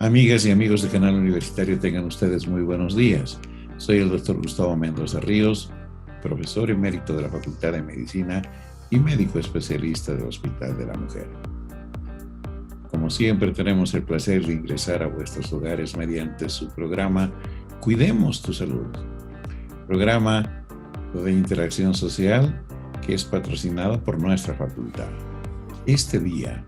Amigas y amigos de Canal Universitario, tengan ustedes muy buenos días. Soy el doctor Gustavo Mendoza Ríos, profesor emérito de la Facultad de Medicina y médico especialista del Hospital de la Mujer. Como siempre, tenemos el placer de ingresar a vuestros hogares mediante su programa Cuidemos tu Salud, programa de interacción social que es patrocinado por nuestra facultad. Este día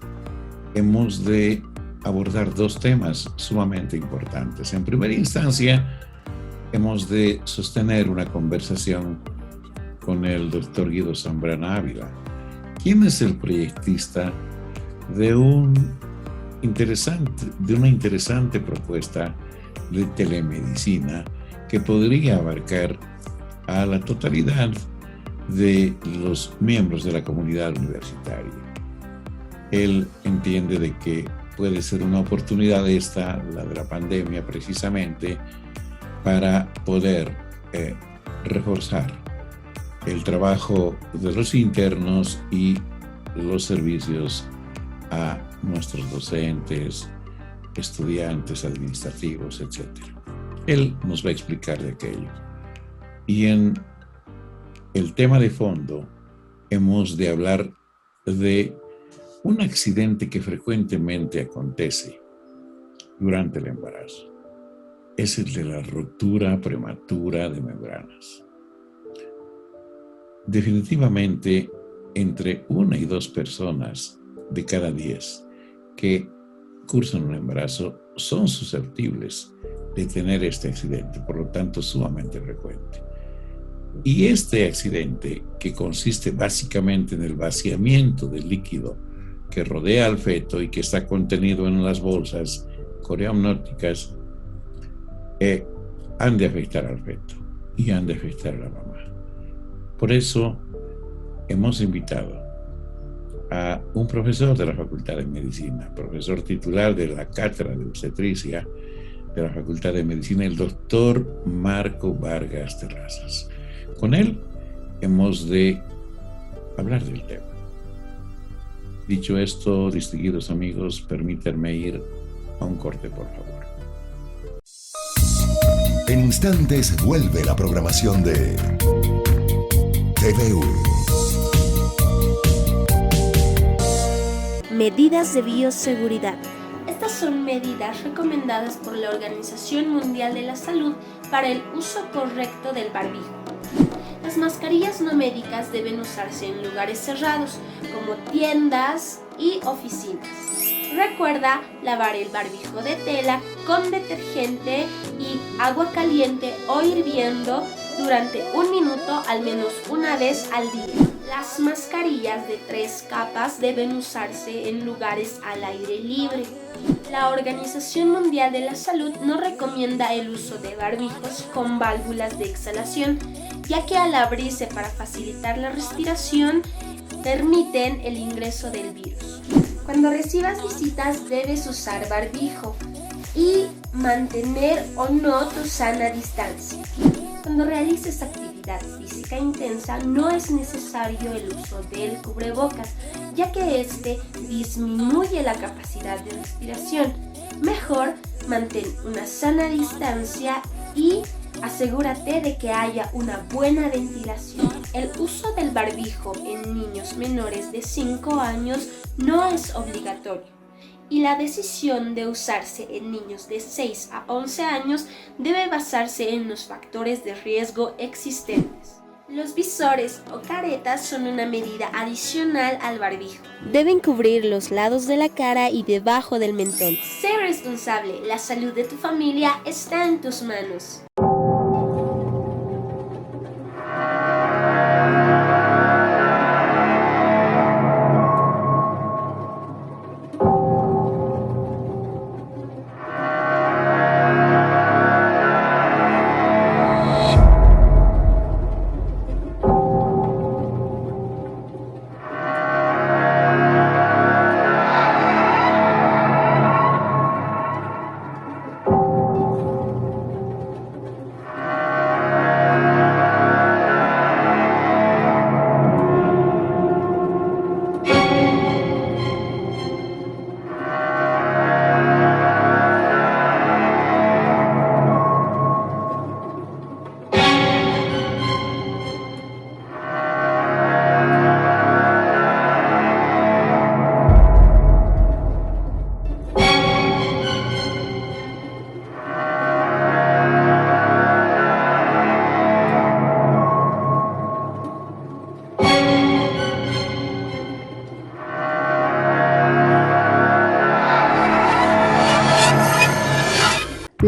hemos de abordar dos temas sumamente importantes. En primera instancia, hemos de sostener una conversación con el doctor Guido Zambrana Ávila, quien es el proyectista de una interesante propuesta de telemedicina que podría abarcar a la totalidad de los miembros de la comunidad universitaria. Él entiende de que puede ser una oportunidad la de la pandemia, precisamente para poder reforzar el trabajo de los internos y los servicios a nuestros docentes, estudiantes, administrativos, etc. Él nos va a explicar de aquello. Y en el tema de fondo hemos de hablar de un accidente que frecuentemente acontece durante el embarazo. Es el de la ruptura prematura de membranas. Definitivamente, entre 1 y 2 personas de cada 10 que cursan un embarazo son susceptibles de tener este accidente, por lo tanto sumamente frecuente. Y este accidente, que consiste básicamente en el vaciamiento del líquido que rodea al feto y que está contenido en las bolsas coreoamnióticas, han de afectar al feto y han de afectar a la mamá. Por eso hemos invitado a un profesor de la Facultad de Medicina, profesor titular de la Cátedra de Obstetricia de la Facultad de Medicina, el doctor Marco Vargas Terrazas. Con él hemos de hablar del tema. Dicho esto, distinguidos amigos, permítanme ir a un corte, por favor. En instantes vuelve la programación de TVU. Medidas de bioseguridad. Estas son medidas recomendadas por la Organización Mundial de la Salud para el uso correcto del barbijo. Las mascarillas no médicas deben usarse en lugares cerrados, como tiendas y oficinas. Recuerda lavar el barbijo de tela con detergente y agua caliente o hirviendo durante 1 minuto al menos una vez al día. Las mascarillas de 3 capas deben usarse en lugares al aire libre. La Organización Mundial de la Salud no recomienda el uso de barbijos con válvulas de exhalación, ya que al abrirse para facilitar la respiración, permiten el ingreso del virus. Cuando recibas visitas debes usar barbijo y mantener o no tu sana distancia. Cuando realices actividad física intensa no es necesario el uso del cubrebocas, ya que este disminuye la capacidad de respiración. Mejor mantén una sana distancia y asegúrate de que haya una buena ventilación. El uso del barbijo en niños menores de 5 años no es obligatorio y la decisión de usarse en niños de 6 a 11 años debe basarse en los factores de riesgo existentes. Los visores o caretas son una medida adicional al barbijo. Deben cubrir los lados de la cara y debajo del mentón. Sé responsable, la salud de tu familia está en tus manos.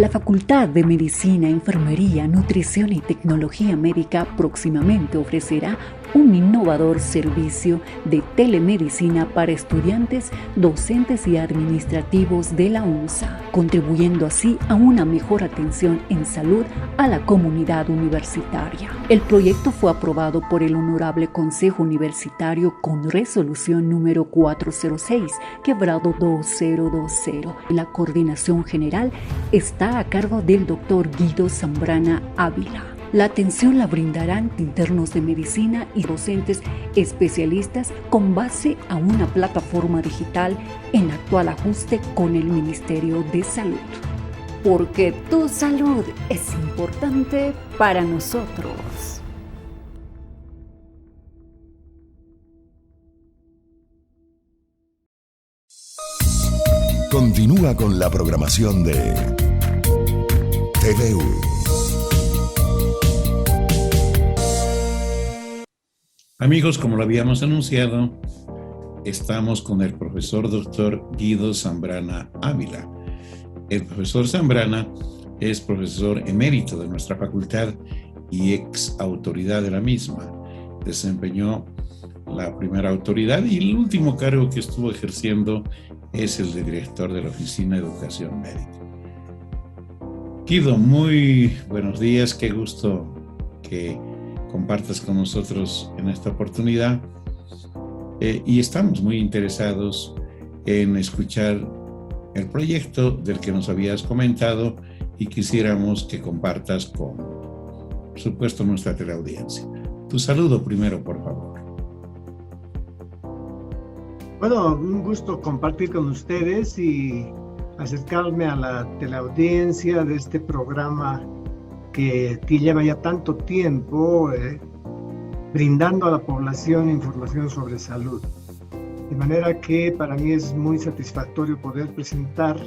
La Facultad de Medicina, Enfermería, Nutrición y Tecnología Médica próximamente ofrecerá un innovador servicio de telemedicina para estudiantes, docentes y administrativos de la UNSA, contribuyendo así a una mejor atención en salud a la comunidad universitaria. El proyecto fue aprobado por el Honorable Consejo Universitario con resolución número 406/2020. La coordinación general está a cargo del Dr. Guido Zambrana Ávila. La atención la brindarán internos de medicina y docentes especialistas con base a una plataforma digital en actual ajuste con el Ministerio de Salud. Porque tu salud es importante para nosotros. Continúa con la programación de TVU. Amigos, como lo habíamos anunciado, estamos con el profesor Dr. Guido Zambrana Ávila. El profesor Zambrana es profesor emérito de nuestra facultad y ex autoridad de la misma. Desempeñó la primera autoridad y el último cargo que estuvo ejerciendo es el de director de la Oficina de Educación Médica. Guido, muy buenos días, qué gusto que compartas con nosotros en esta oportunidad y estamos muy interesados en escuchar el proyecto del que nos habías comentado y quisiéramos que compartas con, por supuesto, nuestra teleaudiencia. Tu saludo primero, por favor. Bueno, un gusto compartir con ustedes y acercarme a la teleaudiencia de este programa que lleva ya tanto tiempo brindando a la población información sobre salud. De manera que para mí es muy satisfactorio poder presentar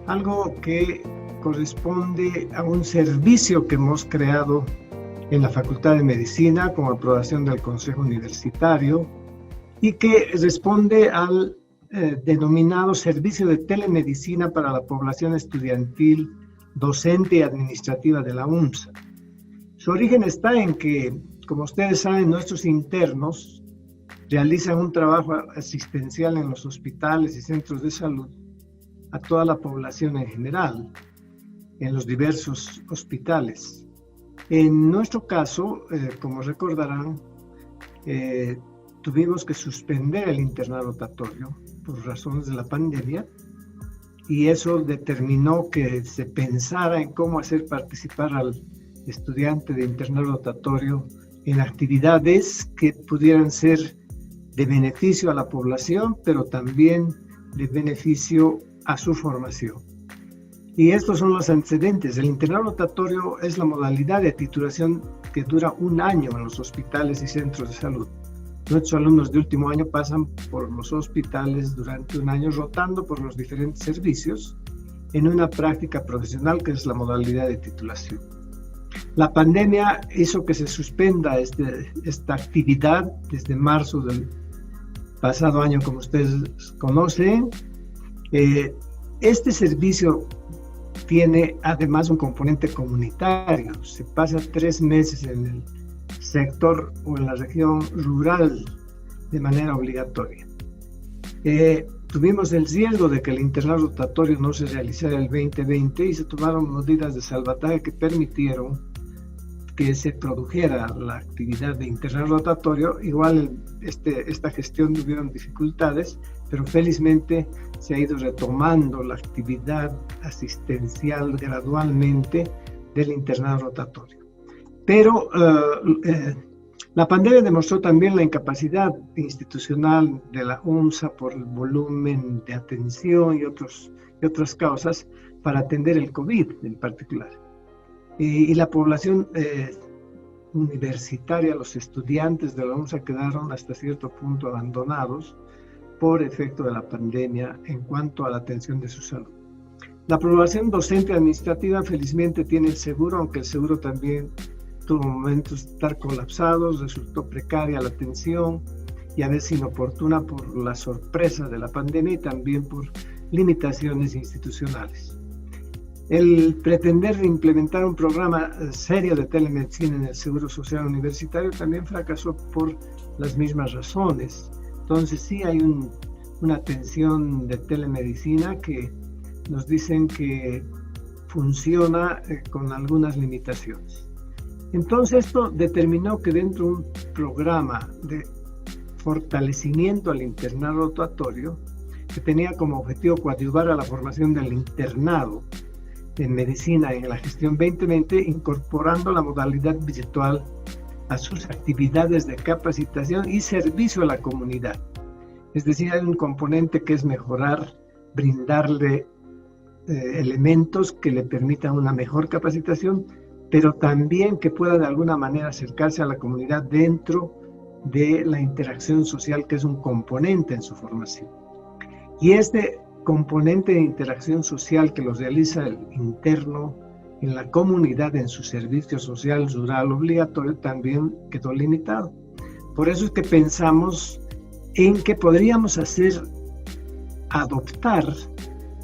algo que corresponde a un servicio que hemos creado en la Facultad de Medicina con aprobación del Consejo Universitario y que responde al denominado Servicio de Telemedicina para la Población Estudiantil, Docente y Administrativa de la UNSA. Su origen está en que, como ustedes saben, nuestros internos realizan un trabajo asistencial en los hospitales y centros de salud a toda la población en general, en los diversos hospitales. En nuestro caso, como recordarán, tuvimos que suspender el internado rotatorio por razones de la pandemia y eso determinó que se pensara en cómo hacer participar al estudiante de internado rotatorio en actividades que pudieran ser de beneficio a la población, pero también de beneficio a su formación. Y estos son los antecedentes. El internado rotatorio es la modalidad de titulación que dura 1 año en los hospitales y centros de salud. Nuestros alumnos de último año pasan por los hospitales durante 1 año rotando por los diferentes servicios en una práctica profesional que es la modalidad de titulación. La pandemia hizo que se suspenda esta actividad desde marzo del pasado año, como ustedes conocen. Este servicio tiene además un componente comunitario. Se pasa 3 meses en el sector o en la región rural de manera obligatoria. Tuvimos el riesgo de que el internado rotatorio no se realizara el 2020 y se tomaron medidas de salvataje que permitieron que se produjera la actividad de internado rotatorio. Igual esta gestión tuvieron dificultades, pero felizmente se ha ido retomando la actividad asistencial gradualmente del internado rotatorio. Pero la pandemia demostró también la incapacidad institucional de la UNSA por el volumen de atención y otras causas para atender el COVID en particular. Y la población universitaria, los estudiantes de la UNSA quedaron hasta cierto punto abandonados por efecto de la pandemia en cuanto a la atención de su salud. La población docente administrativa felizmente tiene el seguro, aunque el seguro también tuvo momentos de estar colapsados, resultó precaria la atención y a veces inoportuna por la sorpresa de la pandemia y también por limitaciones institucionales. El pretender implementar un programa serio de telemedicina en el Seguro Social Universitario también fracasó por las mismas razones. Entonces sí hay una atención de telemedicina que nos dicen que funciona con algunas limitaciones. Entonces esto determinó que dentro de un programa de fortalecimiento al internado rotatorio, que tenía como objetivo coadyuvar a la formación del internado en medicina en la gestión 2020, incorporando la modalidad virtual a sus actividades de capacitación y servicio a la comunidad. Es decir, hay un componente que es mejorar, brindarle elementos que le permitan una mejor capacitación, pero también que pueda de alguna manera acercarse a la comunidad dentro de la interacción social, que es un componente en su formación. Y este componente de interacción social que los realiza el interno en la comunidad en su servicio social rural obligatorio también quedó limitado. Por eso es que pensamos en que podríamos adoptar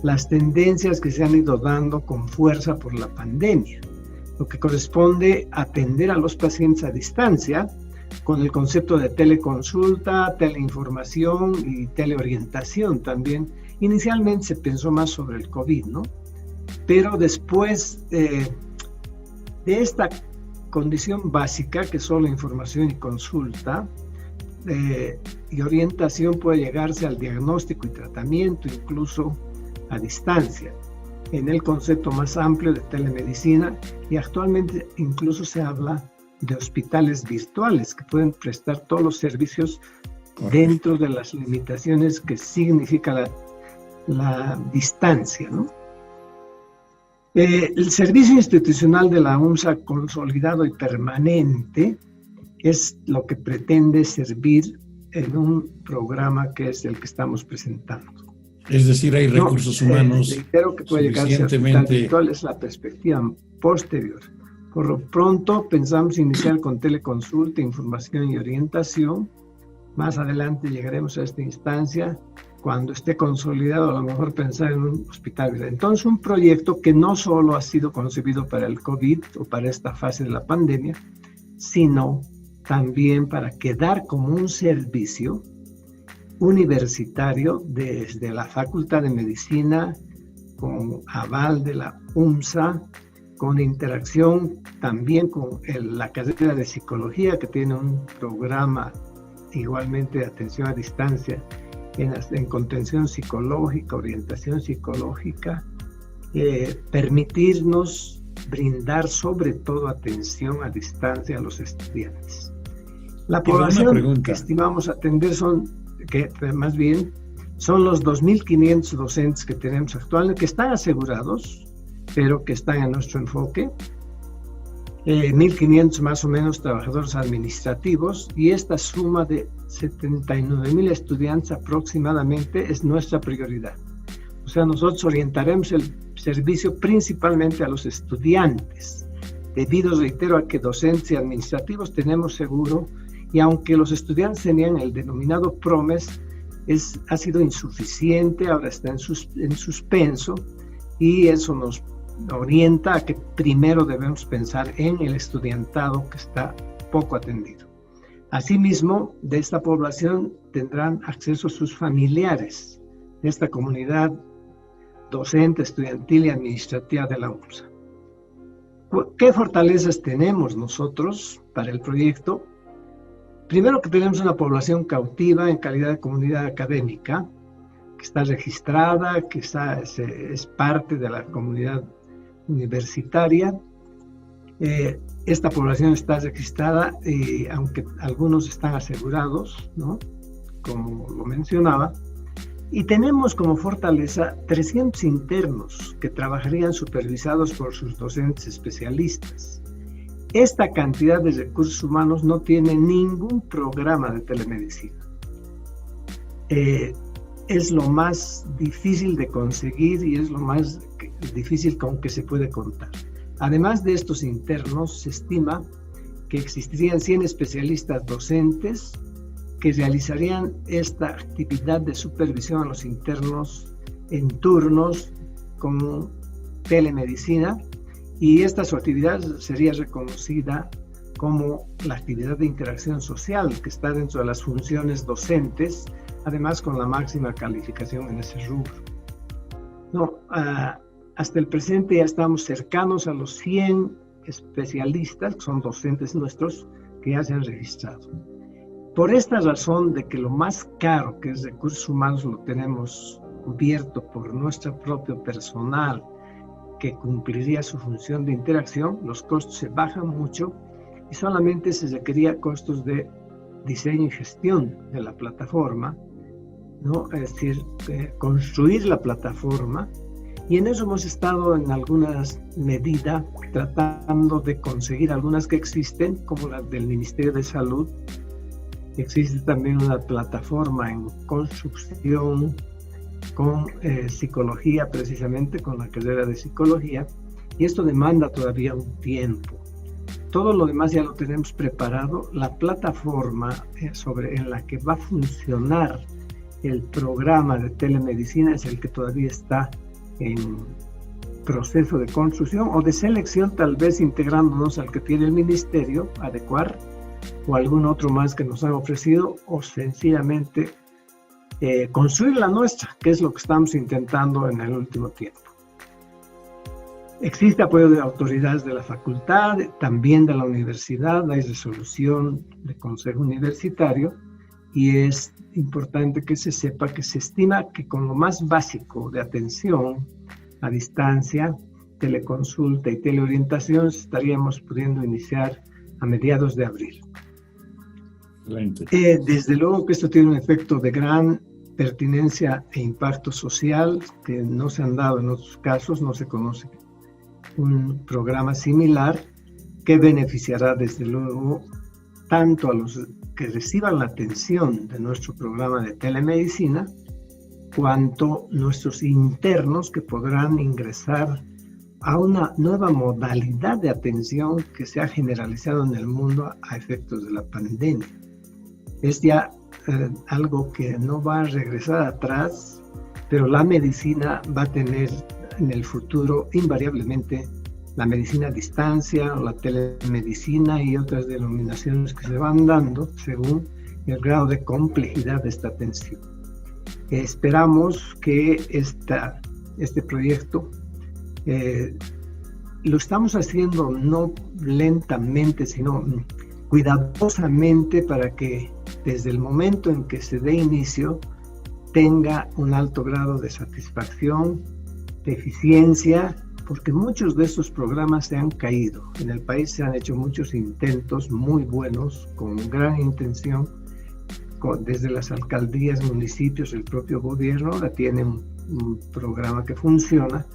las tendencias que se han ido dando con fuerza por la pandemia, lo que corresponde a atender a los pacientes a distancia con el concepto de teleconsulta, teleinformación y teleorientación también. Inicialmente se pensó más sobre el COVID, ¿no? Pero después de esta condición básica, que es solo información y consulta, y orientación, puede llegarse al diagnóstico y tratamiento, incluso a distancia, en el concepto más amplio de telemedicina, y actualmente incluso se habla de hospitales virtuales que pueden prestar todos los servicios dentro de las limitaciones que significa la distancia, ¿no? El servicio institucional de la UMSA consolidado y permanente es lo que pretende servir en un programa que es el que estamos presentando. Es decir, hay recursos humanos reitero que puede llegarse a hospital virtual, es la perspectiva posterior. Por lo pronto pensamos iniciar con teleconsulta, información y orientación. Más adelante llegaremos a esta instancia. Cuando esté consolidado, a lo mejor pensar en un hospital. Entonces, un proyecto que no solo ha sido concebido para el COVID o para esta fase de la pandemia, sino también para quedar como un servicio universitario desde la Facultad de Medicina, con aval de la UMSA, con interacción también con la carrera de psicología, que tiene un programa igualmente de atención a distancia en contención psicológica, orientación psicológica, permitirnos brindar sobre todo atención a distancia a los estudiantes. La población que estimamos atender son los 2.500 docentes que tenemos actualmente, que están asegurados, pero que están en nuestro enfoque, 1.500 más o menos trabajadores administrativos, y esta suma de 79.000 estudiantes aproximadamente es nuestra prioridad. O sea, nosotros orientaremos el servicio principalmente a los estudiantes, debido, reitero, a que docentes y administrativos tenemos seguro, y aunque los estudiantes tenían el denominado PROMES, ha sido insuficiente, ahora está en suspenso, y eso nos orienta a que primero debemos pensar en el estudiantado que está poco atendido. Asimismo, de esta población tendrán acceso sus familiares de esta comunidad docente, estudiantil y administrativa de la UMSA. ¿Qué fortalezas tenemos nosotros para el proyecto? Primero, que tenemos una población cautiva en calidad de comunidad académica, que está registrada, que es parte de la comunidad universitaria. Esta población está registrada, aunque algunos están asegurados, ¿no?, como lo mencionaba, y tenemos como fortaleza 300 internos que trabajarían supervisados por sus docentes especialistas. Esta cantidad de recursos humanos no tiene ningún programa de telemedicina. Es lo más difícil de conseguir y es lo más difícil con que se puede contar. Además de estos internos, se estima que existirían 100 especialistas docentes que realizarían esta actividad de supervisión a los internos en turnos con telemedicina, y esta su actividad sería reconocida como la actividad de interacción social, que está dentro de las funciones docentes, además con la máxima calificación en ese rubro. Hasta el presente ya estamos cercanos a los 100 especialistas, que son docentes nuestros, que ya se han registrado. Por esta razón de que lo más caro, que es recursos humanos, lo tenemos cubierto por nuestro propio personal, que cumpliría su función de interacción, los costos se bajan mucho y solamente se requería costos de diseño y gestión de la plataforma, ¿no? Es decir, construir la plataforma, y en eso hemos estado en algunas medidas tratando de conseguir algunas que existen, como la del Ministerio de Salud. Existe también una plataforma en construcción con psicología, precisamente con la carrera de psicología, y esto demanda todavía un tiempo. Todo lo demás ya lo tenemos preparado. La plataforma en la que va a funcionar el programa de telemedicina es el que todavía está en proceso de construcción o de selección, tal vez integrándonos al que tiene el ministerio, adecuar, o algún otro más que nos han ofrecido, o sencillamente construir la nuestra, que es lo que estamos intentando en el último tiempo. Existe apoyo de autoridades de la facultad, también de la universidad, hay resolución del Consejo Universitario, y es importante que se sepa que se estima que con lo más básico de atención a distancia, teleconsulta y teleorientación estaríamos pudiendo iniciar a mediados de abril. Desde luego que esto tiene un efecto de gran pertinencia e impacto social que no se han dado en otros casos, no se conoce un programa similar que beneficiará desde luego tanto a los que reciban la atención de nuestro programa de telemedicina, cuanto nuestros internos que podrán ingresar a una nueva modalidad de atención que se ha generalizado en el mundo a efectos de la pandemia. Es ya algo que no va a regresar atrás, pero la medicina va a tener en el futuro invariablemente la medicina a distancia, la telemedicina y otras denominaciones que se van dando según el grado de complejidad de esta atención. Esperamos que este proyecto lo estamos haciendo no lentamente, sino cuidadosamente para que desde el momento en que se dé inicio tenga un alto grado de satisfacción, de eficiencia, porque muchos de estos programas se han caído. En el país se han hecho muchos intentos muy buenos, con gran intención, desde las alcaldías, municipios, el propio gobierno ahora tiene un programa que funciona,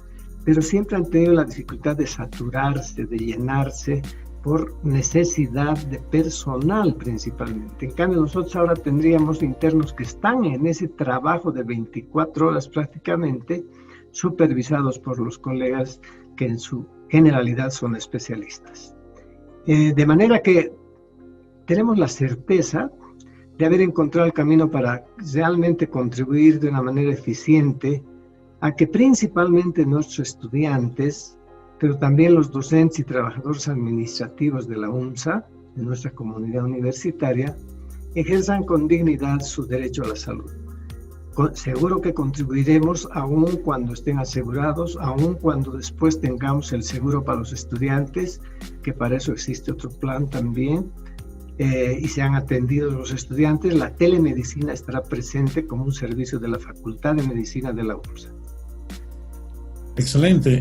pero siempre han tenido la dificultad de saturarse, de llenarse, por necesidad de personal principalmente. En cambio, nosotros ahora tendríamos internos que están en ese trabajo de 24 horas prácticamente, supervisados por los colegas que en su generalidad son especialistas. De manera que tenemos la certeza de haber encontrado el camino para realmente contribuir de una manera eficiente a que principalmente nuestros estudiantes, pero también los docentes y trabajadores administrativos de la UNSA, de nuestra comunidad universitaria, ejerzan con dignidad su derecho a la salud. Seguro que contribuiremos aún cuando estén asegurados, aún cuando después tengamos el seguro para los estudiantes, que para eso existe otro plan también, y sean atendidos los estudiantes. La telemedicina estará presente como un servicio de la Facultad de Medicina de la UNSA. Excelente.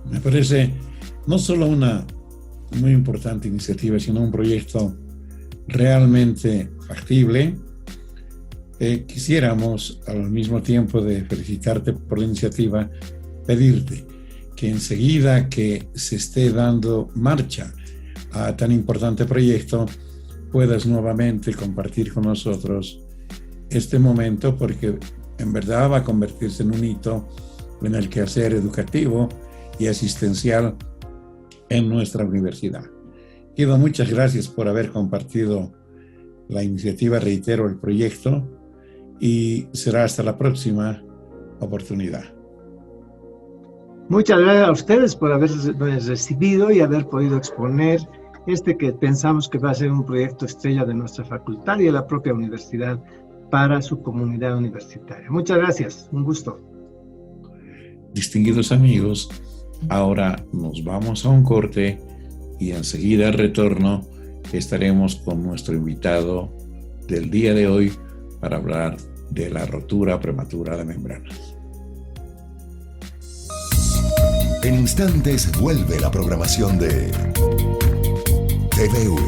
Me parece no solo una muy importante iniciativa, sino un proyecto realmente factible. Quisiéramos, al mismo tiempo de felicitarte por la iniciativa, pedirte que enseguida que se esté dando marcha a tan importante proyecto, puedas nuevamente compartir con nosotros este momento, porque en verdad va a convertirse en un hito en el quehacer educativo y asistencial en nuestra universidad. Guido, muchas gracias por haber compartido la iniciativa, reitero, el proyecto, y será hasta la próxima oportunidad. Muchas gracias a ustedes por habernos recibido y haber podido exponer que pensamos que va a ser un proyecto estrella de nuestra facultad y de la propia universidad para su comunidad universitaria. Muchas gracias, un gusto. Distinguidos amigos, ahora nos vamos a un corte y enseguida al retorno estaremos con nuestro invitado del día de hoy para hablar de la rotura prematura de membranas. En instantes vuelve la programación de TVU.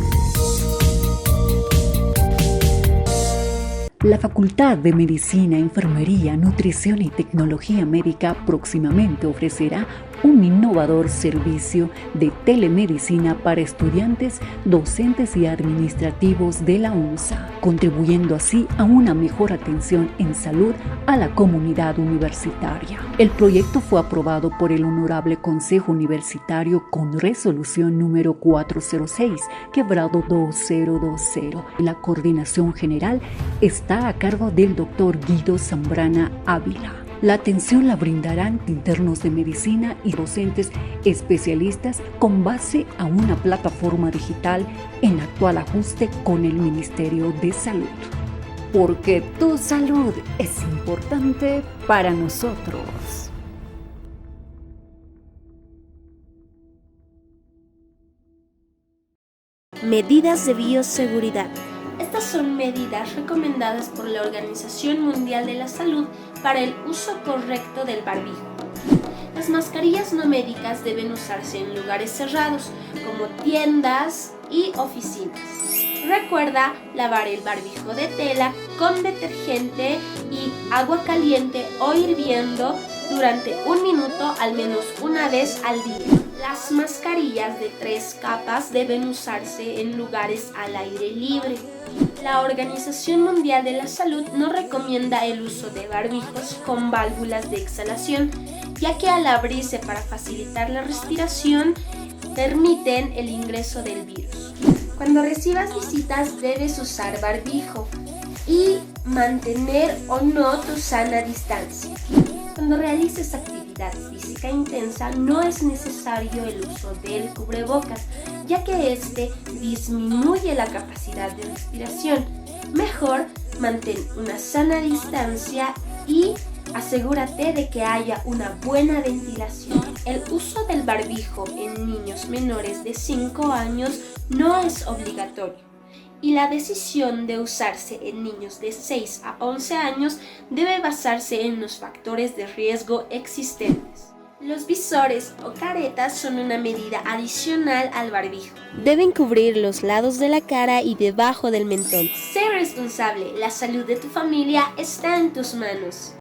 La Facultad de Medicina, Enfermería, Nutrición y Tecnología Médica próximamente ofrecerá un innovador servicio de telemedicina para estudiantes, docentes y administrativos de la UNSA, contribuyendo así a una mejor atención en salud a la comunidad universitaria. El proyecto fue aprobado por el Honorable Consejo Universitario con resolución número 406/2020. La coordinación general está a cargo del Dr. Guido Zambrana Ávila. La atención la brindarán internos de medicina y docentes especialistas con base a una plataforma digital en actual ajuste con el Ministerio de Salud. Porque tu salud es importante para nosotros. Medidas de bioseguridad. Estas son medidas recomendadas por la Organización Mundial de la Salud para el uso correcto del barbijo. Las mascarillas no médicas deben usarse en lugares cerrados, como tiendas y oficinas. Recuerda lavar el barbijo de tela con detergente y agua caliente o hirviendo durante 1 minuto al menos una vez al día. Las mascarillas de 3 capas deben usarse en lugares al aire libre. La Organización Mundial de la Salud no recomienda el uso de barbijos con válvulas de exhalación, ya que al abrirse para facilitar la respiración, permiten el ingreso del virus. Cuando recibas visitas debes usar barbijo y mantener o no tu sana distancia. Cuando realices actividad física intensa no es necesario el uso del cubrebocas, ya que este disminuye la capacidad de respiración. Mejor mantén una sana distancia y asegúrate de que haya una buena ventilación. El uso del barbijo en niños menores de 5 años no es obligatorio, y la decisión de usarse en niños de 6 a 11 años debe basarse en los factores de riesgo existentes. Los visores o caretas son una medida adicional al barbijo. Deben cubrir los lados de la cara y debajo del mentón. Sé responsable, la salud de tu familia está en tus manos.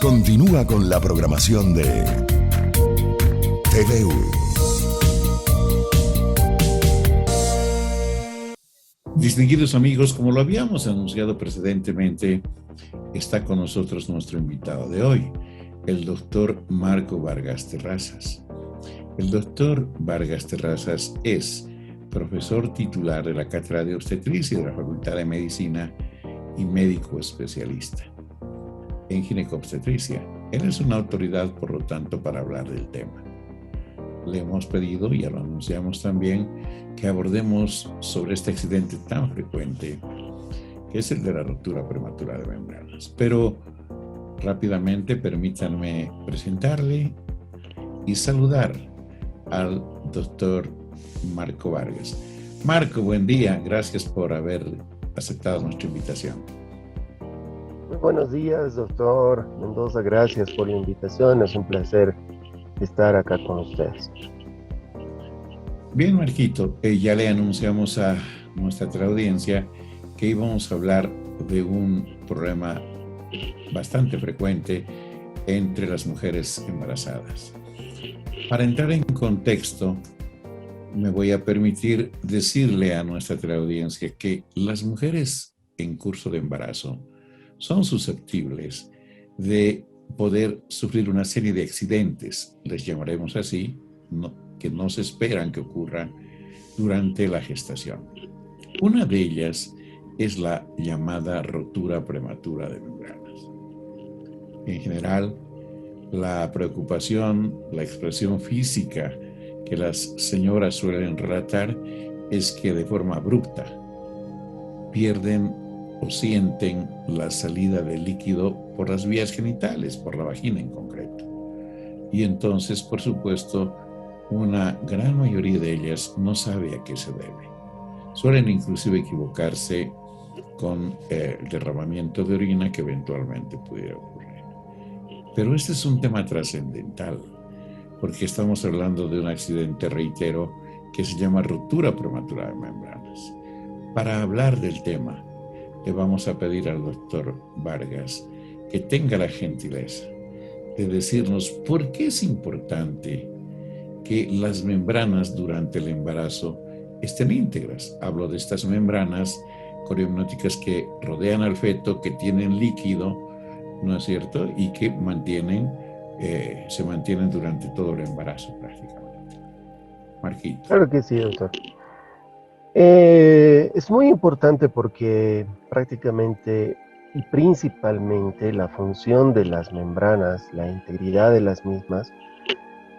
Continúa con la programación de TVU. Distinguidos amigos, como lo habíamos anunciado precedentemente, está con nosotros nuestro invitado de hoy, el doctor Marco Vargas Terrazas. El doctor Vargas Terrazas es profesor titular de la Cátedra de Obstetricia de la Facultad de Medicina y médico especialista en ginecobstetricia. Él es una autoridad, por lo tanto, para hablar del tema. le hemos pedido, ya lo anunciamos también, que abordemos sobre este accidente tan frecuente, que es el de la ruptura prematura de membranas. Pero rápidamente permítanme presentarle y saludar al doctor Marco Vargas. Marco, buen día. Gracias por haber aceptado nuestra invitación. Muy buenos días, doctor Mendoza. Gracias por la invitación. Es un placer estar acá con ustedes. Bien, Marquito, ya le anunciamos a nuestra teleaudiencia que íbamos a hablar de un problema bastante frecuente entre las mujeres embarazadas. Para entrar en contexto, me voy a permitir decirle a nuestra teleaudiencia que las mujeres en curso de embarazo son susceptibles de poder sufrir una serie de accidentes, les llamaremos así, que no se esperan que ocurran durante la gestación. Una de ellas es la llamada rotura prematura de membranas. En general, la preocupación, la expresión física que las señoras suelen relatar es que de forma abrupta pierden o sienten la salida de líquido por las vías genitales, por la vagina en concreto. Y entonces, por supuesto, una gran mayoría de ellas no sabe a qué se debe. Suelen inclusive equivocarse con el derramamiento de orina que eventualmente pudiera ocurrir. Pero este es un tema trascendental, porque estamos hablando de un accidente, reitero, que se llama ruptura prematura de membranas. Para hablar del tema, le vamos a pedir al doctor Vargas que tenga la gentileza de decirnos por qué es importante que las membranas durante el embarazo estén íntegras. Hablo de estas membranas coriomnóticas que rodean al feto, que tienen líquido, ¿no es cierto? Y que se mantienen durante todo el embarazo prácticamente. Marquito. Claro que sí, doctor. Es muy importante porque prácticamente y principalmente la función de las membranas, la integridad de las mismas,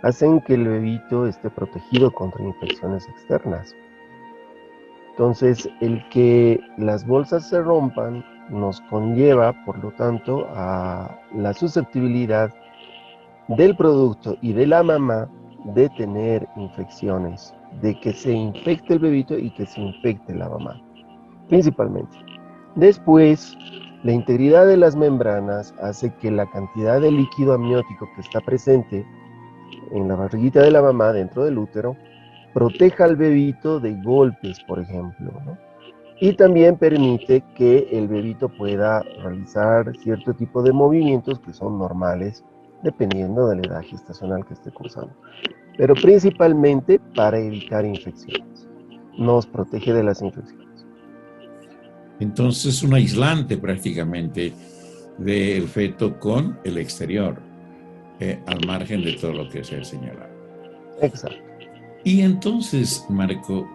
hacen que el bebito esté protegido contra infecciones externas. Entonces, el que las bolsas se rompan nos conlleva, por lo tanto, a la susceptibilidad del producto y de la mamá de tener infecciones, de que se infecte el bebito y que se infecte la mamá, principalmente. Después, la integridad de las membranas hace que la cantidad de líquido amniótico que está presente en la barriguita de la mamá, dentro del útero, proteja al bebito de golpes, por ejemplo, ¿no? Y también permite que el bebito pueda realizar cierto tipo de movimientos que son normales, dependiendo de la edad gestacional que esté cursando. Pero principalmente para evitar infecciones. Nos protege de las infecciones. Entonces, un aislante prácticamente del feto con el exterior, al margen de todo lo que se ha señalado. Exacto. Y entonces, Marco,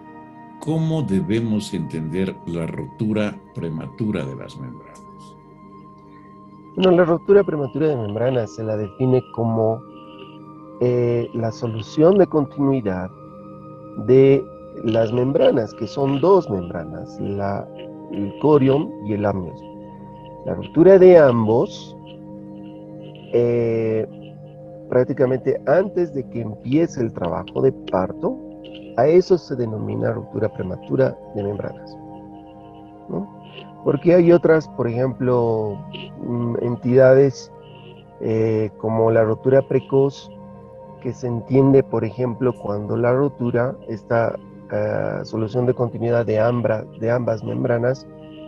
¿cómo debemos entender la ruptura prematura de las membranas? Bueno, la ruptura prematura de membranas se la define como la solución de continuidad de las membranas, que son dos membranas, el corium y el amnios. La ruptura de ambos, prácticamente antes de que empiece el trabajo de parto, a eso se denomina ruptura prematura de membranas, ¿no? Porque hay otras, por ejemplo, entidades como la ruptura precoz, que se entiende, por ejemplo, cuando la ruptura, esta solución de continuidad de ambas membranas,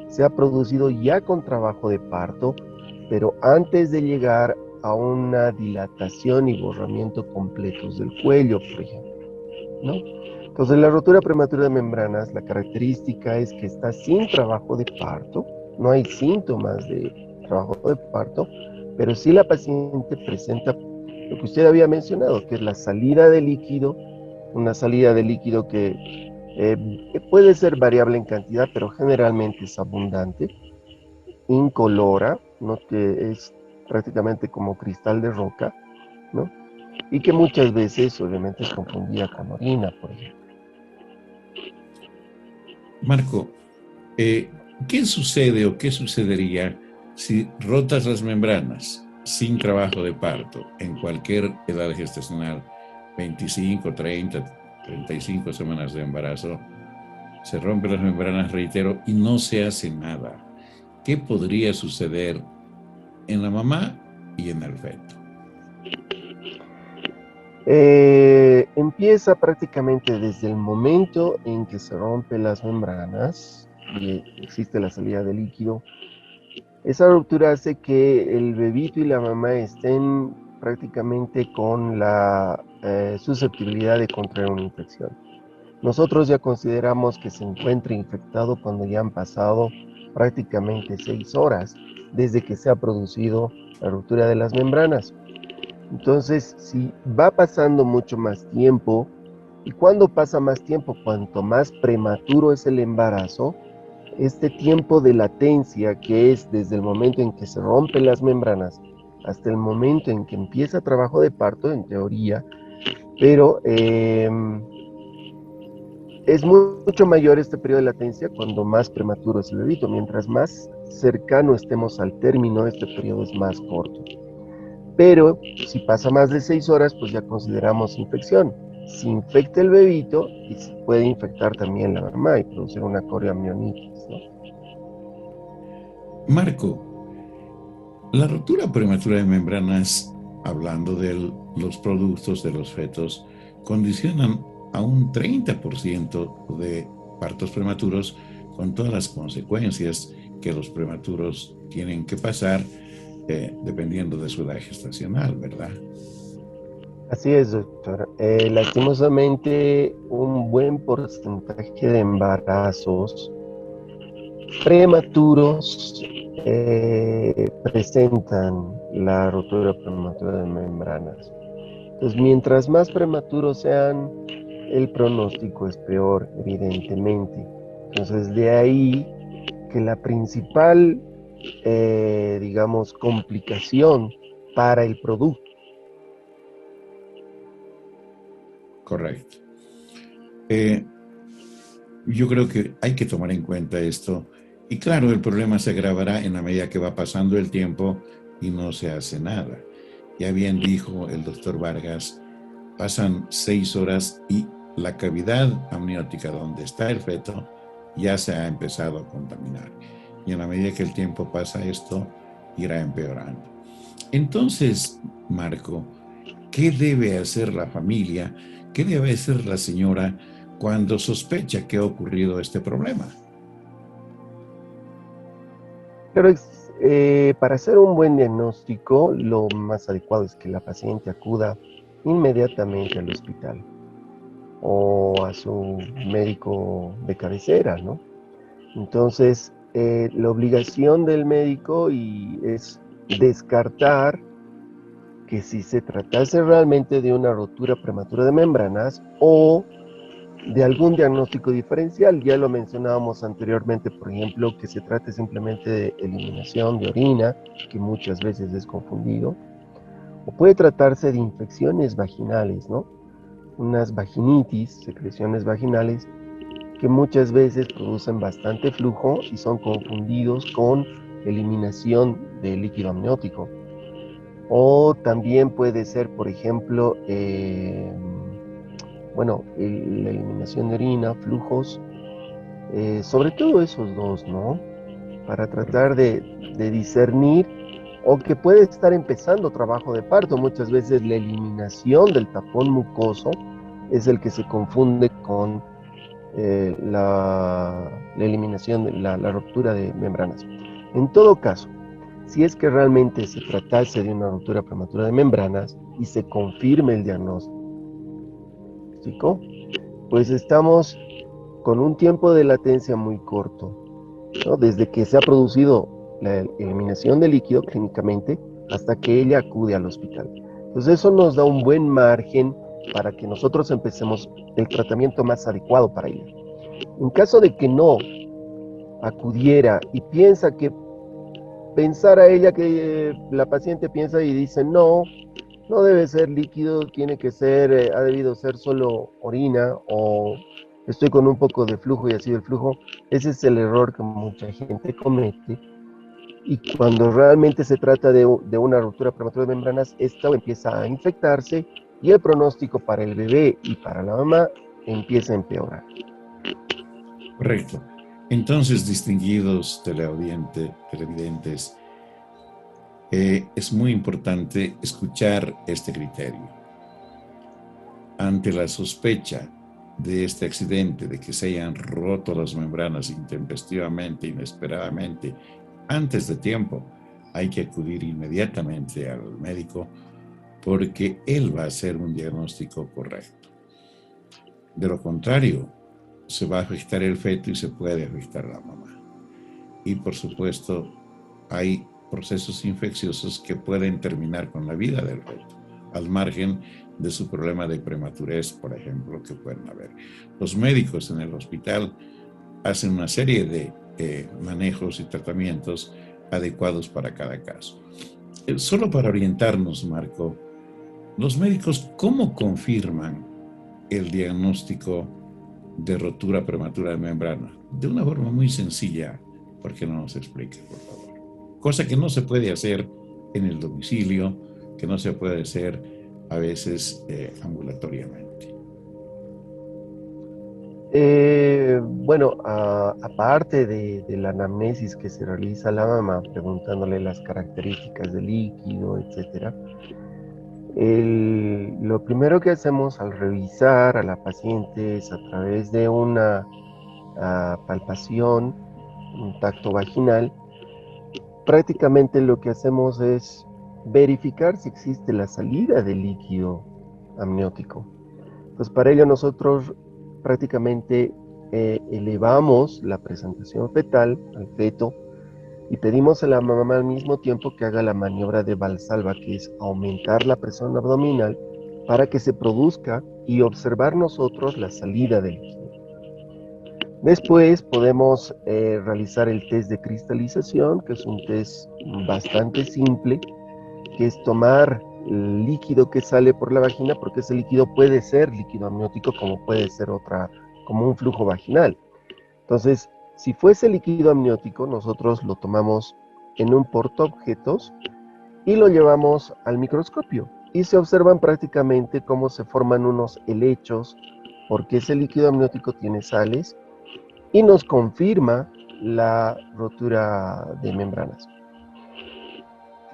se ha producido ya con trabajo de parto, pero antes de llegar a una dilatación y borramiento completos del cuello, por ejemplo, ¿no? Entonces, la rotura prematura de membranas, la característica es que está sin trabajo de parto, no hay síntomas de trabajo de parto, pero sí la paciente presenta lo que usted había mencionado, que es la salida de líquido, una salida de líquido que puede ser variable en cantidad, pero generalmente es abundante, incolora, ¿no? Que es prácticamente como cristal de roca, ¿no? y que muchas veces obviamente es confundida con orina, por ejemplo. Marco, ¿qué sucede o qué sucedería si rotas las membranas sin trabajo de parto en cualquier edad gestacional, 25, 30, 35 semanas de embarazo? Se rompen las membranas, reitero, y no se hace nada. ¿Qué podría suceder en la mamá y en el feto? Empieza prácticamente desde el momento en que se rompen las membranas y existe la salida de líquido. Esa ruptura hace que el bebito y la mamá estén prácticamente con la susceptibilidad de contraer una infección. Nosotros ya consideramos que se encuentra infectado cuando ya han pasado prácticamente 6 horas desde que se ha producido la ruptura de las membranas. Entonces, si va pasando mucho más tiempo, y cuando pasa más tiempo, cuanto más prematuro es el embarazo, este tiempo de latencia, que es desde el momento en que se rompen las membranas hasta el momento en que empieza trabajo de parto, en teoría, pero es mucho mayor este periodo de latencia cuando más prematuro es el bebito. Mientras más cercano estemos al término, este periodo es más corto. Pero si pasa más de 6 horas, pues ya consideramos infección. Se infecta el bebito y se puede infectar también la mamá y producir una corioamionitis, ¿no? Marco, la ruptura prematura de membranas, hablando de los productos de los fetos, condicionan a un 30% de partos prematuros, con todas las consecuencias que los prematuros tienen que pasar dependiendo de su edad gestacional, ¿verdad? Así es, doctor. Lastimosamente, un buen porcentaje de embarazos prematuros presentan la rotura prematura de membranas. Entonces, mientras más prematuros sean, el pronóstico es peor, evidentemente. Entonces, de ahí que la principal, digamos, complicación para el producto. Correcto. Yo creo que hay que tomar en cuenta esto. Y claro, el problema se agravará en la medida que va pasando el tiempo y no se hace nada. Ya bien dijo el doctor Vargas, pasan 6 horas y la cavidad amniótica donde está el feto ya se ha empezado a contaminar. Y en la medida que el tiempo pasa, esto irá empeorando. Entonces, Marco, ¿qué debe hacer la familia? ¿Qué debe hacer la señora cuando sospecha que ha ocurrido este problema? Pero para hacer un buen diagnóstico, lo más adecuado es que la paciente acuda inmediatamente al hospital o a su médico de cabecera, ¿no? Entonces, la obligación del médico es descartar que si se tratase realmente de una rotura prematura de membranas o de algún diagnóstico diferencial. Ya lo mencionábamos anteriormente, por ejemplo, que se trate simplemente de eliminación de orina, que muchas veces es confundido, o puede tratarse de infecciones vaginales, ¿no? Unas vaginitis, secreciones vaginales, que muchas veces producen bastante flujo y son confundidos con eliminación de líquido amniótico. O también puede ser, por ejemplo, la eliminación de orina, flujos, sobre todo esos dos, ¿no? Para tratar de discernir, o que puede estar empezando trabajo de parto. Muchas veces la eliminación del tapón mucoso es el que se confunde con la eliminación, la ruptura de membranas. En todo caso, si es que realmente se tratase de una ruptura prematura de membranas y se confirme el diagnóstico, pues estamos con un tiempo de latencia muy corto, ¿no? Desde que se ha producido la eliminación de líquido clínicamente hasta que ella acude al hospital. Entonces eso nos da un buen margen para que nosotros empecemos el tratamiento más adecuado para ella. En caso de que no acudiera y pensara ella que la paciente piensa y dice no, No debe ser líquido, tiene que ser, ha debido ser solo orina o estoy con un poco de flujo y ha sido el flujo. Ese es el error que mucha gente comete. Y cuando realmente se trata de una ruptura prematura de membranas, esto empieza a infectarse y el pronóstico para el bebé y para la mamá empieza a empeorar. Correcto. Entonces, distinguidos televidentes, es muy importante escuchar este criterio. Ante la sospecha de este accidente, de que se hayan roto las membranas intempestivamente, inesperadamente, antes de tiempo, hay que acudir inmediatamente al médico porque él va a hacer un diagnóstico correcto. De lo contrario, se va a afectar el feto y se puede afectar a la mamá. Y por supuesto, hay procesos infecciosos que pueden terminar con la vida del feto, al margen de su problema de prematurez, por ejemplo, que pueden haber. Los médicos en el hospital hacen una serie de manejos y tratamientos adecuados para cada caso. Solo para orientarnos, Marco, los médicos, ¿cómo confirman el diagnóstico de rotura prematura de membrana? De una forma muy sencilla, ¿por qué no nos explique, por favor? Cosa que no se puede hacer en el domicilio, que no se puede hacer a veces ambulatoriamente. Bueno, aparte de la anamnesis que se realiza a la mamá, preguntándole las características del líquido, etcétera, lo primero que hacemos al revisar a la paciente es a través de una palpación, un tacto vaginal. Prácticamente lo que hacemos es verificar si existe la salida del líquido amniótico. Pues para ello nosotros prácticamente elevamos la presentación fetal al feto y pedimos a la mamá al mismo tiempo que haga la maniobra de Valsalva, que es aumentar la presión abdominal para que se produzca y observar nosotros la salida del líquido. Después podemos realizar el test de cristalización, que es un test bastante simple, que es tomar el líquido que sale por la vagina, porque ese líquido puede ser líquido amniótico como puede ser como un flujo vaginal. Entonces, si fuese líquido amniótico, nosotros lo tomamos en un portaobjetos y lo llevamos al microscopio y se observan prácticamente cómo se forman unos helechos, porque ese líquido amniótico tiene sales y nos confirma la rotura de membranas.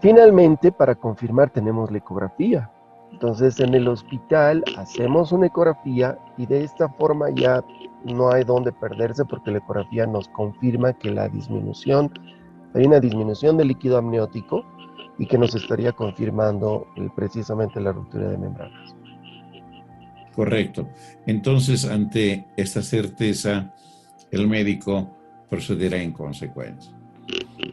Finalmente, para confirmar tenemos la ecografía. Entonces en el hospital hacemos una ecografía y de esta forma ya no hay dónde perderse porque la ecografía nos confirma que hay una disminución del líquido amniótico y que nos estaría confirmando precisamente la ruptura de membranas. Correcto. Entonces, ante esta certeza, el médico procederá en consecuencia.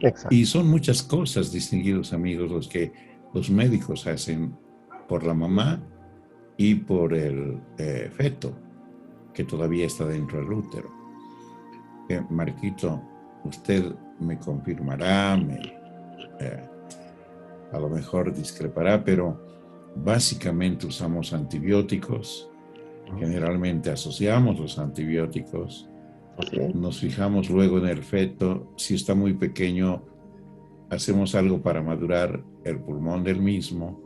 Exacto. Y son muchas cosas, distinguidos amigos, los que los médicos hacen por la mamá y por el feto, que todavía está dentro del útero. Marquito, usted me confirmará, a lo mejor discrepará, pero básicamente usamos antibióticos, generalmente asociamos los antibióticos, nos fijamos luego en el feto, si está muy pequeño, hacemos algo para madurar el pulmón del mismo,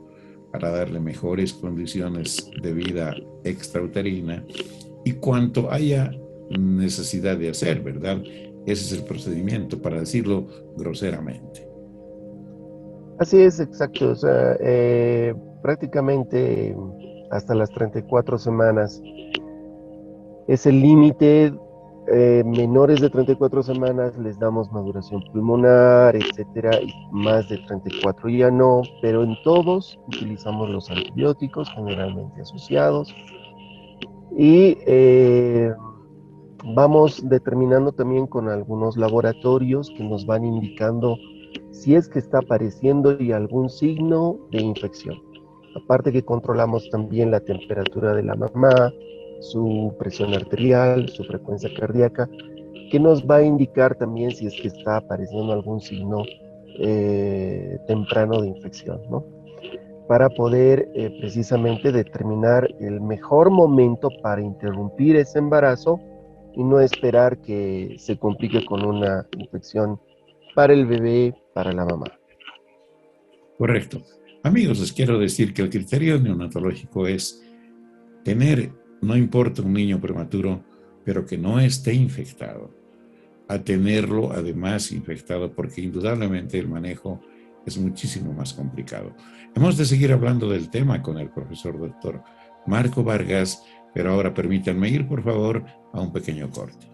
para darle mejores condiciones de vida extrauterina y cuanto haya necesidad de hacer, ¿verdad? Ese es el procedimiento, para decirlo groseramente. Así es, exacto. O sea, prácticamente hasta las 34 semanas es el límite. Menores de 34 semanas les damos maduración pulmonar, etcétera, y más de 34 ya no, pero en todos utilizamos los antibióticos generalmente asociados y vamos determinando también con algunos laboratorios que nos van indicando si es que está apareciendo y algún signo de infección. Aparte que controlamos también la temperatura de la mamá, su presión arterial, su frecuencia cardíaca, que nos va a indicar también si es que está apareciendo algún signo temprano de infección, ¿no? para poder precisamente determinar el mejor momento para interrumpir ese embarazo y no esperar que se complique con una infección para el bebé, para la mamá. Correcto. Amigos, les quiero decir que el criterio neonatológico es tener, no importa un niño prematuro, pero que no esté infectado, a tenerlo además infectado, porque indudablemente el manejo es muchísimo más complicado. Hemos de seguir hablando del tema con el profesor doctor Marco Vargas, pero ahora permítanme ir, por favor, a un pequeño corte.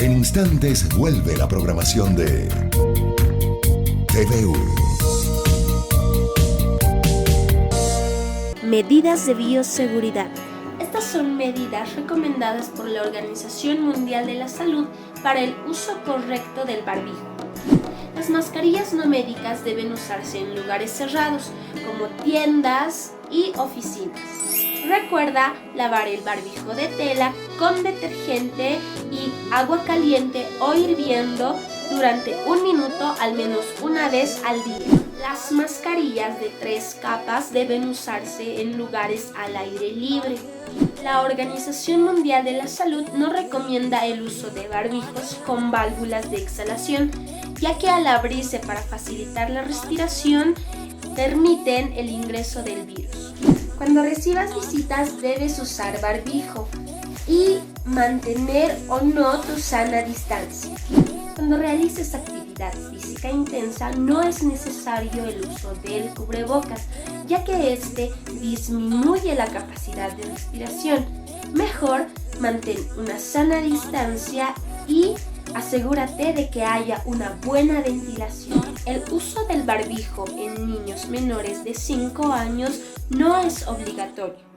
En instantes vuelve la programación de TVU. Medidas de bioseguridad. Estas son medidas recomendadas por la Organización Mundial de la Salud para el uso correcto del barbijo. Las mascarillas no médicas deben usarse en lugares cerrados, como tiendas y oficinas. Recuerda lavar el barbijo de tela con detergente y agua caliente o hirviendo durante 1 minuto al menos una vez al día. Las mascarillas de 3 capas deben usarse en lugares al aire libre. La Organización Mundial de la Salud no recomienda el uso de barbijos con válvulas de exhalación, ya que al abrirse para facilitar la respiración, permiten el ingreso del virus. Cuando recibas visitas debes usar barbijo y mantener o no tu sana distancia. Cuando realices actividad física intensa no es necesario el uso del cubrebocas, ya que este disminuye la capacidad de respiración. Mejor mantén una sana distancia y asegúrate de que haya una buena ventilación. El uso del barbijo en niños menores de 5 años no es obligatorio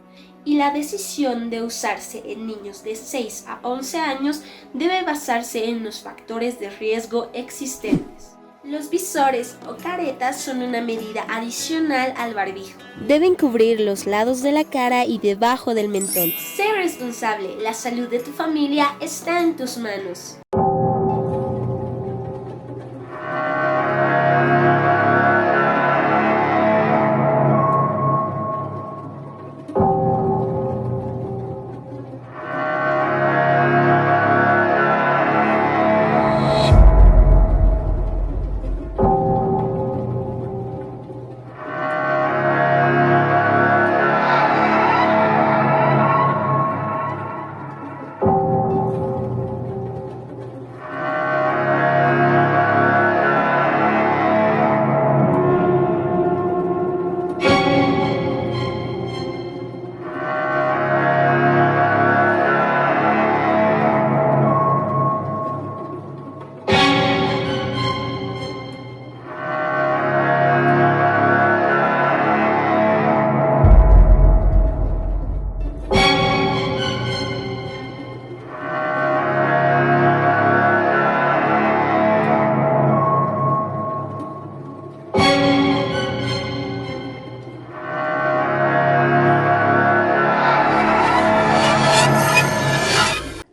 y la decisión de usarse en niños de 6 a 11 años debe basarse en los factores de riesgo existentes. Los visores o caretas son una medida adicional al barbijo. Deben cubrir los lados de la cara y debajo del mentón. Sé responsable, la salud de tu familia está en tus manos.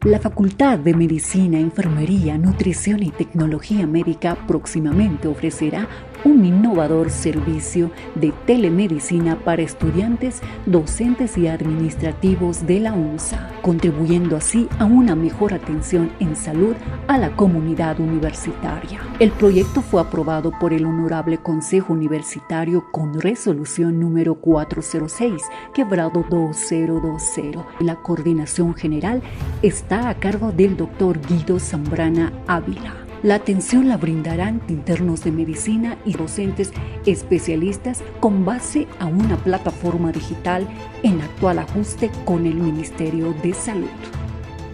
La Facultad de Medicina, Enfermería, Nutrición y Tecnología Médica próximamente ofrecerá un innovador servicio de telemedicina para estudiantes, docentes y administrativos de la UNSA, contribuyendo así a una mejor atención en salud a la comunidad universitaria. El proyecto fue aprobado por el Honorable Consejo Universitario con resolución número 406/2020. La coordinación general está a cargo del Dr. Guido Zambrana Ávila. La atención la brindarán internos de medicina y docentes especialistas con base a una plataforma digital en actual ajuste con el Ministerio de Salud.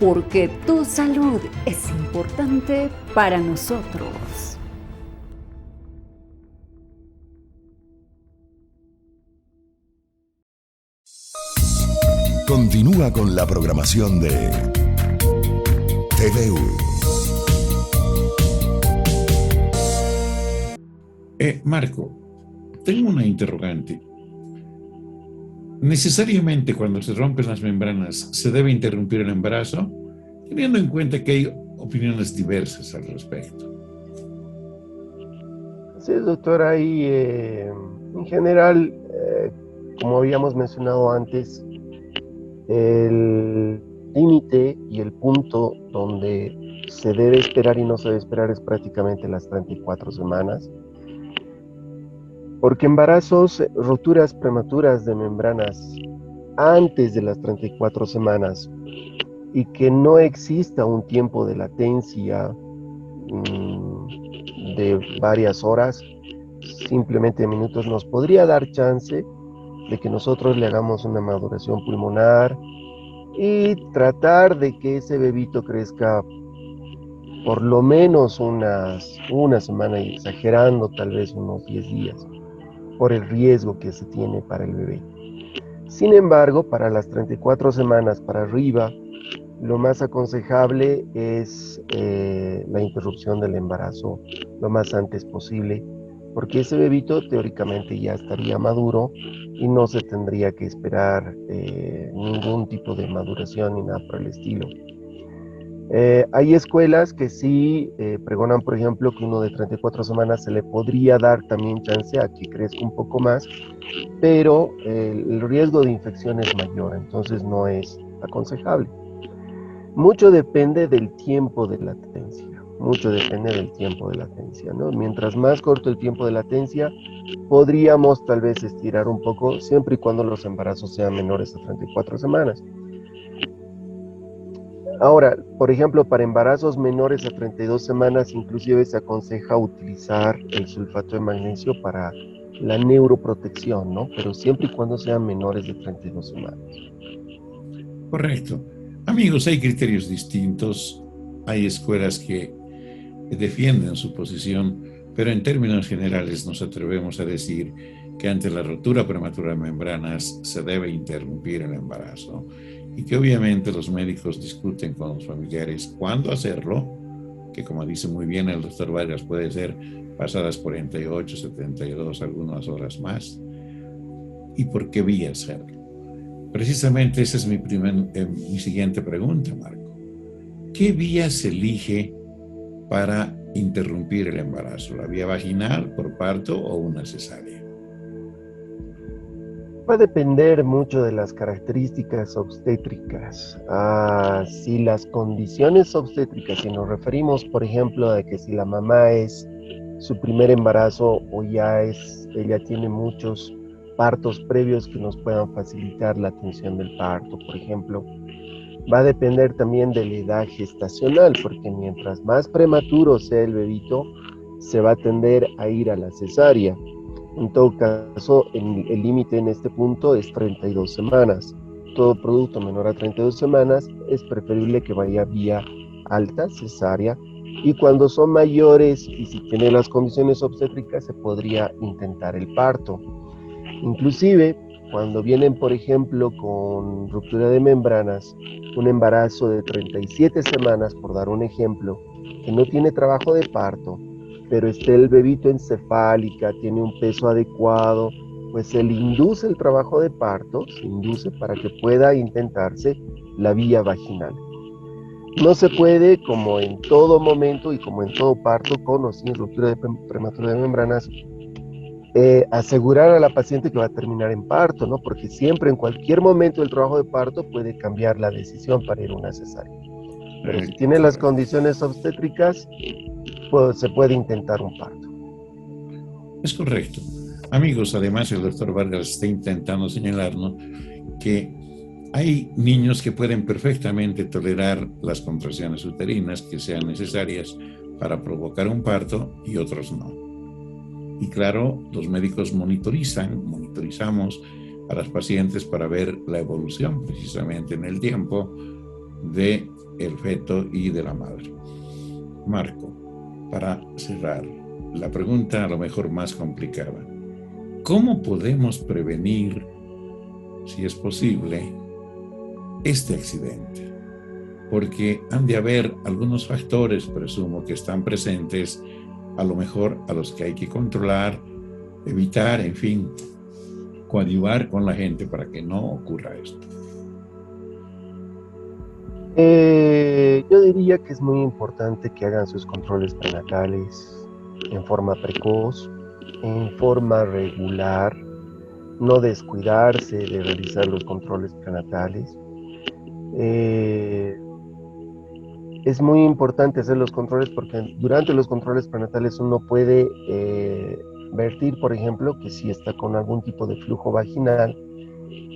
Porque tu salud es importante para nosotros. Continúa con la programación de TVU. Marco, tengo una interrogante. ¿Necesariamente cuando se rompen las membranas se debe interrumpir el embarazo? Teniendo en cuenta que hay opiniones diversas al respecto. Sí, doctor, ahí en general, como habíamos mencionado antes, el límite y el punto donde se debe esperar y no se debe esperar es prácticamente las 34 semanas, porque embarazos, roturas prematuras de membranas antes de las 34 semanas y que no exista un tiempo de latencia de varias horas, simplemente minutos, nos podría dar chance de que nosotros le hagamos una maduración pulmonar y tratar de que ese bebito crezca por lo menos una semana, y exagerando tal vez unos 10 días, por el riesgo que se tiene para el bebé. Sin embargo, para las 34 semanas para arriba, lo más aconsejable es la interrupción del embarazo lo más antes posible, porque ese bebito teóricamente ya estaría maduro y no se tendría que esperar ningún tipo de maduración ni nada por el estilo. Hay escuelas que sí pregonan, por ejemplo, que uno de 34 semanas se le podría dar también chance a que crezca un poco más, pero el riesgo de infección es mayor, entonces no es aconsejable. Mucho depende del tiempo de latencia, ¿no? Mientras más corto el tiempo de latencia, podríamos tal vez estirar un poco, siempre y cuando los embarazos sean menores a 34 semanas. Ahora, por ejemplo, para embarazos menores a 32 semanas, inclusive se aconseja utilizar el sulfato de magnesio para la neuroprotección, ¿no? Pero siempre y cuando sean menores de 32 semanas. Correcto. Amigos, hay criterios distintos, hay escuelas que defienden su posición, pero en términos generales nos atrevemos a decir que ante la rotura prematura de membranas se debe interrumpir el embarazo y que obviamente los médicos discuten con los familiares cuándo hacerlo, que como dice muy bien el doctor Vargas, puede ser pasadas 48, 72, algunas horas más, y por qué vía hacerlo. Precisamente esa es mi siguiente pregunta, Marco. ¿Qué vía se elige para interrumpir el embarazo? ¿La vía vaginal, por parto o una cesárea? Va a depender mucho de las características obstétricas. Si las condiciones obstétricas, si nos referimos, por ejemplo, a que si la mamá es su primer embarazo o ella tiene muchos partos previos que nos puedan facilitar la atención del parto, por ejemplo, va a depender también de la edad gestacional, porque mientras más prematuro sea el bebito, se va a tender a ir a la cesárea. En todo caso, el límite en este punto es 32 semanas. Todo producto menor a 32 semanas es preferible que vaya vía alta, cesárea, y cuando son mayores y si tiene las condiciones obstétricas se podría intentar el parto. Inclusive, cuando vienen, por ejemplo, con ruptura de membranas, un embarazo de 37 semanas, por dar un ejemplo, que no tiene trabajo de parto, pero esté el bebito encefálica, tiene un peso adecuado, pues se le induce el trabajo de parto, se induce para que pueda intentarse la vía vaginal. No se puede, como en todo momento y como en todo parto, con o sin ruptura prematura de membranas, asegurar a la paciente que va a terminar en parto, ¿no? Porque siempre, en cualquier momento del trabajo de parto, puede cambiar la decisión para ir a una cesárea. Pero si tiene las condiciones obstétricas, pues se puede intentar un parto. Es correcto. Amigos, además el doctor Vargas está intentando señalarnos que hay niños que pueden perfectamente tolerar las contracciones uterinas que sean necesarias para provocar un parto y otros no. Y claro, los médicos monitorizamos a las pacientes para ver la evolución precisamente en el tiempo del feto y de la madre. Marco, para cerrar, la pregunta a lo mejor más complicada. ¿Cómo podemos prevenir, si es posible, este accidente? Porque han de haber algunos factores, presumo, que están presentes, a lo mejor a los que hay que controlar, evitar, en fin, coadyuvar con la gente para que no ocurra esto. Yo diría que es muy importante que hagan sus controles prenatales en forma precoz, en forma regular, no descuidarse de realizar los controles prenatales. Es muy importante hacer los controles porque durante los controles prenatales uno puede vertir, por ejemplo, que si está con algún tipo de flujo vaginal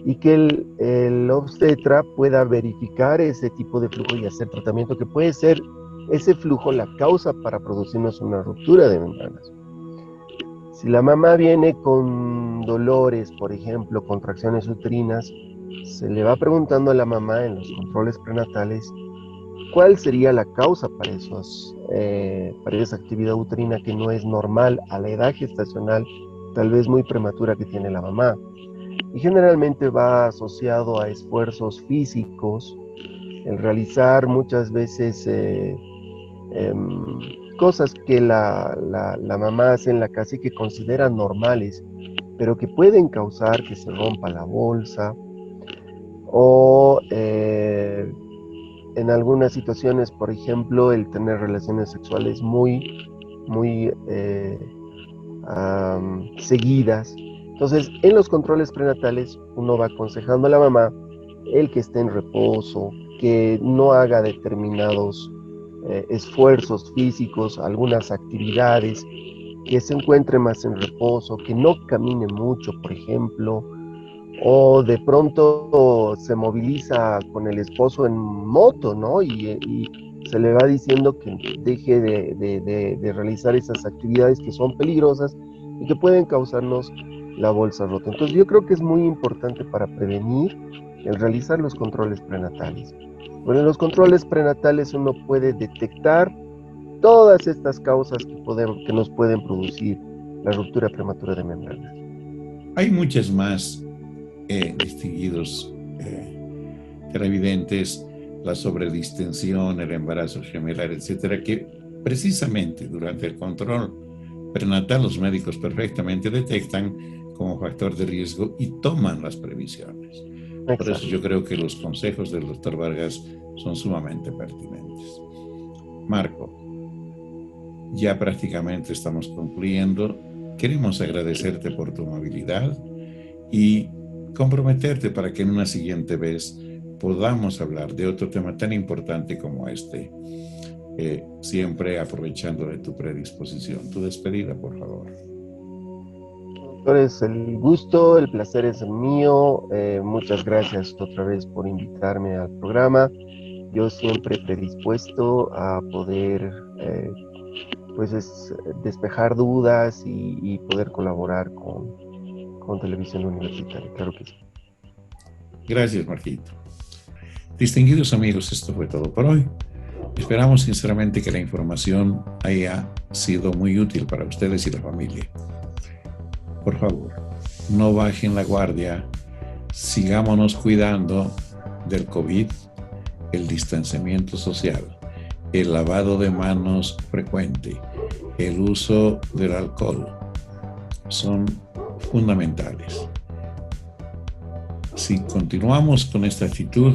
y que el obstetra pueda verificar ese tipo de flujo y hacer tratamiento, que puede ser ese flujo la causa para producirnos una ruptura de membranas. Si la mamá viene con dolores, por ejemplo, contracciones uterinas, se le va preguntando a la mamá en los controles prenatales cuál sería la causa para esa actividad uterina que no es normal a la edad gestacional, tal vez muy prematura que tiene la mamá. Y generalmente va asociado a esfuerzos físicos, el realizar muchas veces cosas que la mamá hace en la casa y que considera normales, pero que pueden causar que se rompa la bolsa, o en algunas situaciones, por ejemplo, el tener relaciones sexuales muy seguidas. Entonces, en los controles prenatales, uno va aconsejando a la mamá el que esté en reposo, que no haga determinados esfuerzos físicos, algunas actividades, que se encuentre más en reposo, que no camine mucho, por ejemplo, o de pronto se moviliza con el esposo en moto, ¿no? Y se le va diciendo que deje de realizar esas actividades que son peligrosas y que pueden causarnos la bolsa rota. Entonces yo creo que es muy importante para prevenir el realizar los controles prenatales. Bueno, en los controles prenatales uno puede detectar todas estas causas que nos pueden producir la ruptura prematura de membranas. Hay muchas más distinguidos televidentes, la sobredistensión, el embarazo gemelar, etcétera, que precisamente durante el control prenatal los médicos perfectamente detectan como factor de riesgo y toman las previsiones. Exacto. Por eso yo creo que los consejos del doctor Vargas son sumamente pertinentes. Marco, ya prácticamente estamos concluyendo. Queremos agradecerte por tu amabilidad y comprometerte para que en una siguiente vez podamos hablar de otro tema tan importante como este, siempre aprovechando de tu predisposición. Tu despedida, por favor. Doctores, el gusto, el placer es mío. Muchas gracias otra vez por invitarme al programa. Yo siempre predispuesto a poder despejar dudas y poder colaborar con Televisión Universitaria, claro que sí. Gracias, Marquito. Distinguidos amigos, esto fue todo por hoy. Esperamos sinceramente que la información haya sido muy útil para ustedes y la familia. Por favor, no bajen la guardia, sigámonos cuidando del COVID, el distanciamiento social, el lavado de manos frecuente, el uso del alcohol, son fundamentales. Si continuamos con esta actitud,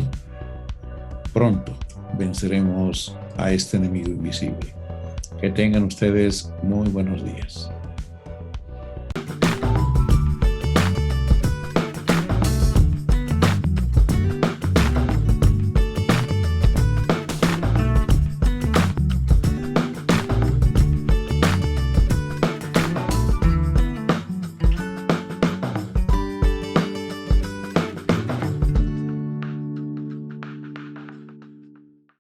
pronto venceremos a este enemigo invisible. Que tengan ustedes muy buenos días.